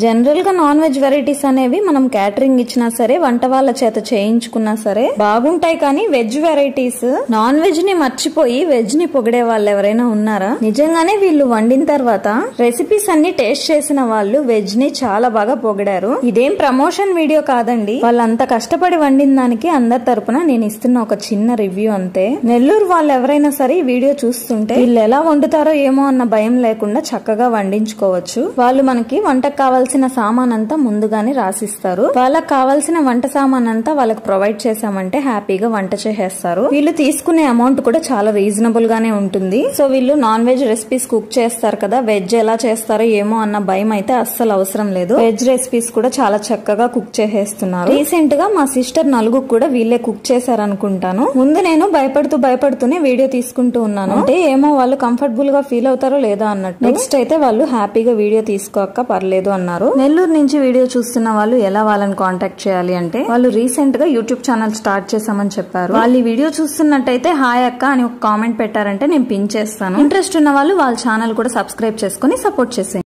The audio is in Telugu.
జనరల్ గా నాన్ వెజ్ వెరైటీస్ అనేవి మనం క్యాటరింగ్ ఇచ్చినా సరే వంట వాళ్ళ చేత చేయించుకున్నా సరే బాగుంటాయి. కానీ వెజ్ వెరైటీస్ నాన్ వెజ్ ని మర్చిపోయి వెజ్ ని పొగిడే వాళ్ళు ఎవరైనా ఉన్నారా? నిజంగానే వీళ్ళు వండిన తర్వాత రెసిపీస్ అన్ని టేస్ట్ చేసిన వాళ్ళు వెజ్ ని చాలా బాగా పొగిడారు. ఇదేం ప్రమోషన్ వీడియో కాదండి, వాళ్ళంత కష్టపడి వండిన దానికి అందరి తరపున నేను ఇస్తున్న ఒక చిన్న రివ్యూ అంతే. నెల్లూరు వాళ్ళు ఎవరైనా సరే ఈ వీడియో చూస్తుంటే వీళ్ళు ఎలా వండుతారో ఏమో అన్న భయం లేకుండా చక్కగా వండించుకోవచ్చు. వాళ్ళు మనకి వంటకు కావాల్సిన సామాన్ అంతా ముందుగానే రాసిస్తారు. వాళ్ళకి కావాల్సిన వంట సామాన్ అంతా వాళ్ళకి ప్రొవైడ్ చేసామంటే హ్యాపీగా వంట చేసేస్తారు. వీళ్ళు తీసుకునే అమౌంట్ కూడా చాలా రీజనబుల్ గానే ఉంటుంది. సో వీళ్ళు నాన్ వెజ్ రెసిపీస్ కుక్ చేస్తారు కదా, వెజ్ ఎలా చేస్తారో ఏమో అన్న భయం అయితే అస్సలు అవసరం లేదు. వెజ్ రెసిపీస్ కూడా చాలా చక్కగా కుక్ చేసేస్తున్నారు. రీసెంట్ గా మా సిస్టర్ నలుగుకు కూడా వీళ్ళే కుక్ చేశారనుకుంటాను. ముందు నేను భయపడుతూనే వీడియో తీసుకుంటూ ఉన్నాను, అంటే ఏమో వాళ్ళు కంఫర్టబుల్ గా ఫీల్ అవుతారో లేదో అన్నట్టు. నెక్స్ట్ అయితే వాళ్ళు హ్యాపీగా వీడియో తీసుకోక పర్లేదు అన్నారు. నెల్లూరు నుంచి వీడియో చూస్తున్న వాళ్ళు ఎలా వాళ్ళని కాంటాక్ట్ చేయాలి అంటే వాళ్ళు రీసెంట్ గా యూట్యూబ్ ఛానల్ స్టార్ట్ చేసామని చెప్పారు. వాళ్ళు ఈ వీడియో చూస్తున్నట్టయితే హాయ్ అక్క అని ఒక కామెంట్ పెట్టారంటే నేను పిన్ చేస్తాను. ఇంట్రెస్ట్ ఉన్న వాళ్ళు వాళ్ళ ఛానల్ కూడా సబ్స్క్రైబ్ చేసుకుని సపోర్ట్ చేసేయండి.